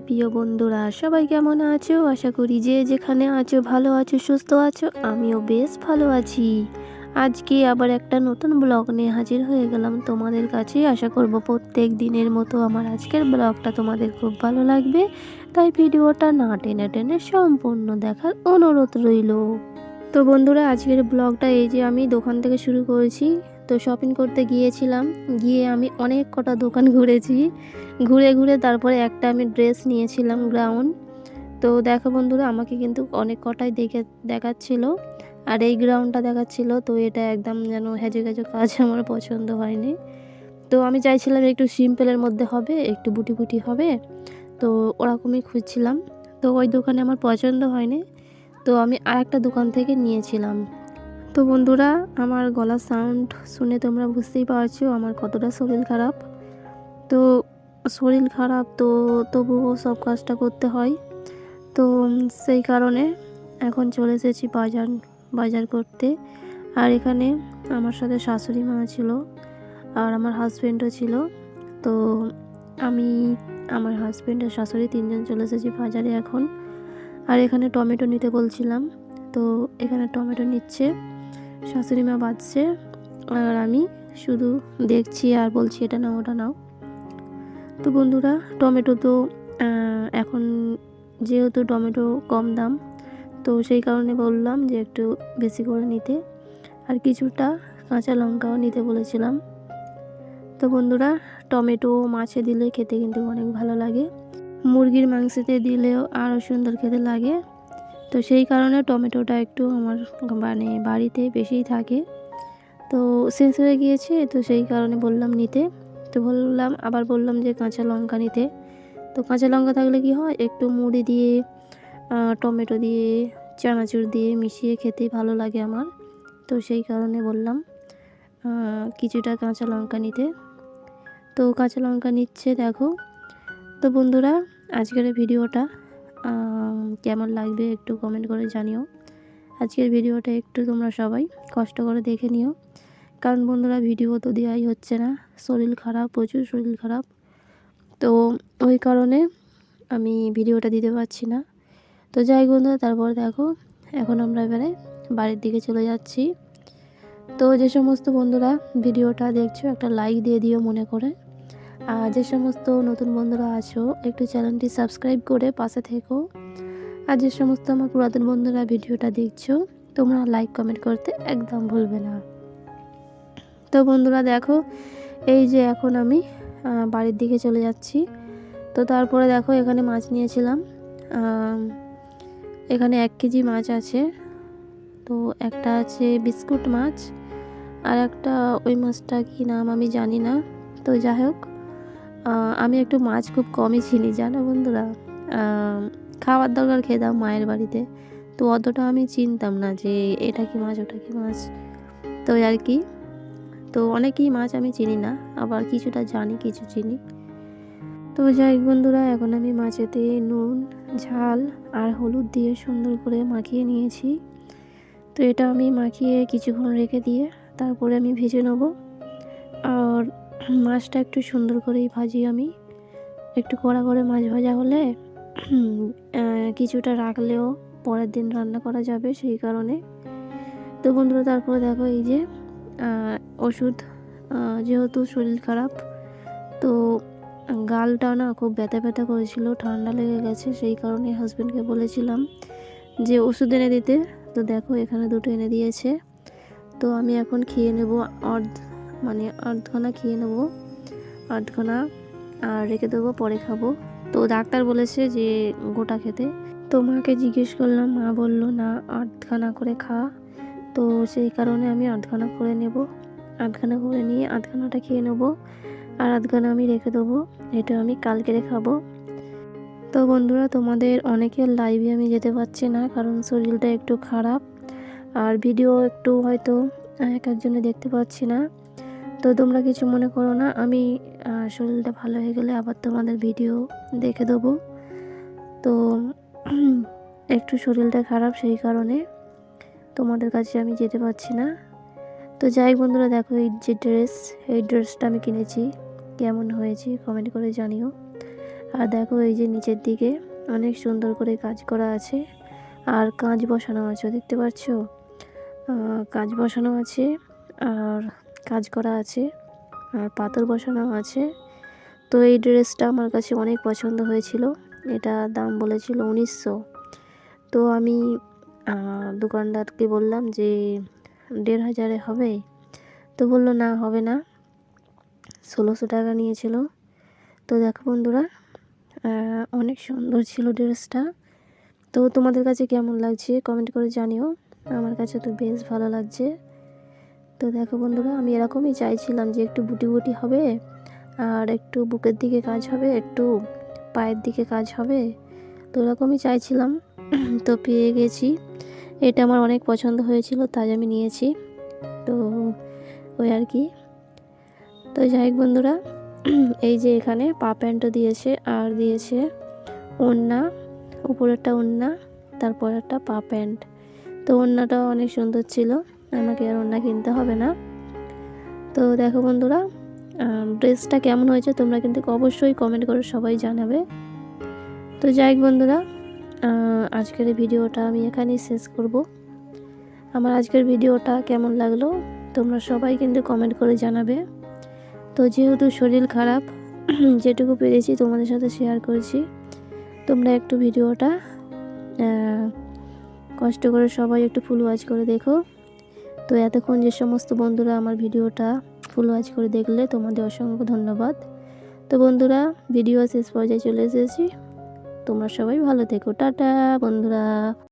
প্রিয় বন্ধুরা, সবাই কেমন আছো? আশা করি যে যেখানে আছো ভালো আছো, সুস্থ আছো। আমিও বেশ ভালো আছি। আজকে আবার একটা নতুন ব্লগ নিয়ে হাজির হয়ে গেলাম তোমাদের কাছে। আশা করব প্রত্যেক দিনের মতো আমার আজকের ব্লগটা তোমাদের খুব ভালো লাগবে, তাই ভিডিওটা না টেনে টেনে সম্পূর্ণ দেখার অনুরোধ রইল। তো বন্ধুরা, আজকের ব্লগটা এই যে আমি দোকান থেকে শুরু করেছি। তো শপিং করতে গিয়েছিলাম, গিয়ে আমি অনেক কটা দোকান ঘুরেছি। ঘুরে ঘুরে তারপরে একটা আমি ড্রেস নিয়েছিলাম গ্রাউন। তো দেখো বন্ধুরা, আমাকে কিন্তু অনেক কটাই দেখাচ্ছিল, আর এই গ্রাউনটা দেখাচ্ছিল। তো এটা একদম যেন হেজে গেজে কাজ, আমার পছন্দ হয়নি। তো আমি চাইছিলাম একটু সিম্পলের মধ্যে হবে, একটু বুটি বুটি হবে। তো ওরকমই খুঁজছিলাম। তো ওই দোকানে আমার পছন্দ হয়নি, তো আমি আরেকটা দোকান থেকে নিয়েছিলাম। তো বন্ধুরা, আমার গলার সাউন্ড শুনে তোমরা বুঝতেই পারছো আমার কতটা শরীর খারাপ। তো শরীর খারাপ তো তবুও সব কাজটা করতে হয়। তো সেই কারণে এখন চলে এসেছি বাজার করতে। আর এখানে আমার সাথে শাশুড়ি মা ছিল, আর আমার হাজব্যান্ডও ছিল। তো আমি, আমার হাজব্যান্ড আর শাশুড়ি তিনজন চলে এসেছি বাজারে এখন। আর এখানে টমেটো নিতে বলছিলাম, তো এখানে টমেটো নিচ্ছে, শাশুড়ি মা বাঁচছে, আর আমি শুধু দেখছি আর বলছি এটা নাও ওটা নাও। তো বন্ধুরা, টমেটো তো এখন যেহেতু টমেটো কম দাম, তো সেই কারণে বললাম যে একটু বেশি করে নিতে, আর কিছুটা কাঁচা লঙ্কাও নিতে বলেছিলাম। তো বন্ধুরা, টমেটো মাছে দিলে খেতে কিন্তু অনেক ভালো লাগে, মুরগির মাংসতে দিলেও আরও সুন্দর খেতে লাগে। তো সেই কারণে টমেটোটা একটু আমার বাড়িতে বেশিই থাকে। তো শেষ হয়ে গিয়েছে, তো সেই কারণে বললাম নিতে। তো আবার বললাম যে কাঁচা লঙ্কা নিতে। তো কাঁচা লঙ্কা থাকলে কি হয়, একটু মুড়ি দিয়ে টমেটো দিয়ে চানাচুর দিয়ে মিশিয়ে খেতে ভালো লাগে আমার। তো সেই কারণে বললাম কিছুটা কাঁচা লঙ্কা নিতে। তো কাঁচা লঙ্কা নিচ্ছে দেখো। তো বন্ধুরা, আজকের ভিডিওটা কেমন লাগবে একটু কমেন্ট করে জানিও। আজকের ভিডিওটা একটু তোমরা সবাই কষ্ট করে দেখে নিও, কারণ বন্ধুরা ভিডিও তো দেওয়াই হচ্ছে না, শরীর খারাপ, প্রচুর শরীর খারাপ। তো ওই কারণে আমি ভিডিওটা দিতে পারছি না। তো যাই বন্ধুরা, তারপর দেখো এখন আমরা এবারে বাড়ির দিকে চলে যাচ্ছি। তো যে সমস্ত বন্ধুরা ভিডিওটা দেখছো একটা লাইক দিয়ে দিও মনে করে, আর যে সমস্ত নতুন বন্ধুরা আছো একটু চ্যানেলটি সাবস্ক্রাইব করে পাশে থেকো। আর যে সমস্ত আমার পুরাতন বন্ধুরা ভিডিওটা দেখছো, তোমরা লাইক কমেন্ট করতে একদম ভুলবে না। তো বন্ধুরা দেখো, এই যে এখন আমি বাড়ির দিকে চলে যাচ্ছি। তো তারপরে দেখো এখানে মাছ নিয়েছিলাম, এখানে 1 কেজি মাছ আছে। তো একটা আছে বিস্কুট মাছ, আর একটা ওই মাছটা কি নাম আমি জানি না। তো যাই হোক, আমি একটু মাছ খুব কমই চিনি জানো বন্ধুরা। খাবার দরকার খেতাম মায়ের বাড়িতে, তো অতটা আমি চিনতাম না যে এটা কি মাছ ওটা কি মাছ, তো আর কি। তো অনেকই মাছ আমি চিনি না, আবার কিছুটা জানি কিছু চিনি। তো যাই বন্ধুরা, এখন আমি মাছেতে নুন ঝাল আর হলুদ দিয়ে সুন্দর করে মাখিয়ে নিয়েছি। তো এটা আমি মাখিয়ে কিছুক্ষণ রেখে দিয়ে তারপরে আমি ভেজে নেব। আর মাছটা একটু সুন্দর করেই ভাজি আমি, একটু কড়া করে মাছ ভাজা হলে কিছুটা রাখলেও পরের দিন রান্না করা যাবে, সেই কারণে। তো বন্ধুরা, তারপরে দেখো এই যে ওষুধ, যেহেতু শরীর খারাপ, তো গালটা না খুব ব্যথা ব্যথা করেছিল, ঠান্ডা লেগে গেছে, সেই কারণে হাজব্যান্ডকে বলেছিলাম যে ওষুধ এনে দিতে। তো দেখো এখানে 2টো এনে দিয়েছে। তো আমি এখন খেয়ে নেব, আধখানা খেয়ে নেব, আধখানা আর রেখে দেবো, পরে খাবো। তো ডাক্তার বলেছে যে গোটা খেতে। তো মাকে জিজ্ঞেস করলাম, মা বললো না আধখানা করে খা। তো সেই কারণে আমি আধখানা করে নেব, আধখানা করে নিয়ে আধখানাটা খেয়ে নেব, আর আধখানা আমি রেখে দেবো, এটা আমি কালকে খাবো। তো বন্ধুরা, তোমাদের অনেকের লাইভে আমি যেতে পারছি না, কারণ শরীরটা একটু খারাপ, আর ভিডিও একটু হয়তো এক একজনে দেখতে পাচ্ছি না। তো তোমরা কিছু মনে করো না, আমি শরীরটা ভালো হয়ে গেলে আবার তোমাদের ভিডিও দেখে দেবো। তো একটু শরীরটা খারাপ, সেই কারণে তোমাদের কাছে আমি যেতে পারছি না। তো যাই বন্ধুরা, দেখো এই যে এই ড্রেসটা আমি কিনেছি, কেমন হয়েছে কমেন্ট করে জানিও। আর দেখো এই যে নিচের দিকে অনেক সুন্দর করে কাজ করা আছে, আর কাঁচ বসানো আছে, দেখতে পাচ্ছ? কাঁচ বসানো আছে, আর কাজ করা আছে, আর পাথর বসানো আছে। তো এই ড্রেসটা আমার কাছে অনেক পছন্দ হয়েছিল। এটা দাম বলেছিল 1900। তো আমি দোকানদারকে বললাম যে 1500 হবে। তো বললো না, হবে না, 1600 টাকা নিয়েছিল। তো দেখো বন্ধুরা, অনেক সুন্দর ছিল ড্রেসটা। তো তোমাদের কাছে কেমন লাগছে কমেন্ট করে জানিও। আমার কাছে তো বেশ ভালো লাগছে। তো দেখো বন্ধুরা, আমি এরকমই চাইছিলাম যে একটু বুটি বুটি হবে, আর একটু বুকের দিকে কাজ হবে, একটু পায়ের দিকে কাজ হবে। তো এরকমই চাইছিলাম। তো পেয়ে গেছি। এটা আমার অনেক পছন্দ হয়েছিল, তাই আমি নিয়েছি। তো ওই আর কি। তো যাই হোক বন্ধুরা, এই যে এখানে পা প্যান্টও দিয়েছে, আর দিয়েছে ওড়না, উপরেরটা ওড়না, তারপর একটা পা প্যান্ট। তো ওড়নাটাও অনেক সুন্দর ছিল, আমাকে আর ওড়না কিনতে হবে না। তো দেখো বন্ধুরা, ড্রেসটা কেমন হয়েছে তোমরা কিন্তু অবশ্যই কমেন্ট করে সবাই জানাবে। তো যাই হোক বন্ধুরা, আজকের এই ভিডিওটা আমি এখানেই শেষ করব। আমার আজকের ভিডিওটা কেমন লাগলো তোমরা সবাই কিন্তু কমেন্ট করে জানাবে। তো যেহেতু শরীর খারাপ, যেটুকু পেরেছি তোমাদের সাথে শেয়ার করেছি। তোমরা একটু ভিডিওটা কষ্ট করে সবাই একটু ফুল ওয়াচ করে দেখো। তো এতক্ষণ যে সমস্ত বন্ধুরা আমার ভিডিওটা ফুল ওয়াচ করে দেখলে তোমাদের অসংখ্য ধন্যবাদ। তো বন্ধুরা, ভিডিও শেষ পর্যায়ে চলে এসেছি। তোমরা সবাই ভালো থেকো, টাটা বন্ধুরা।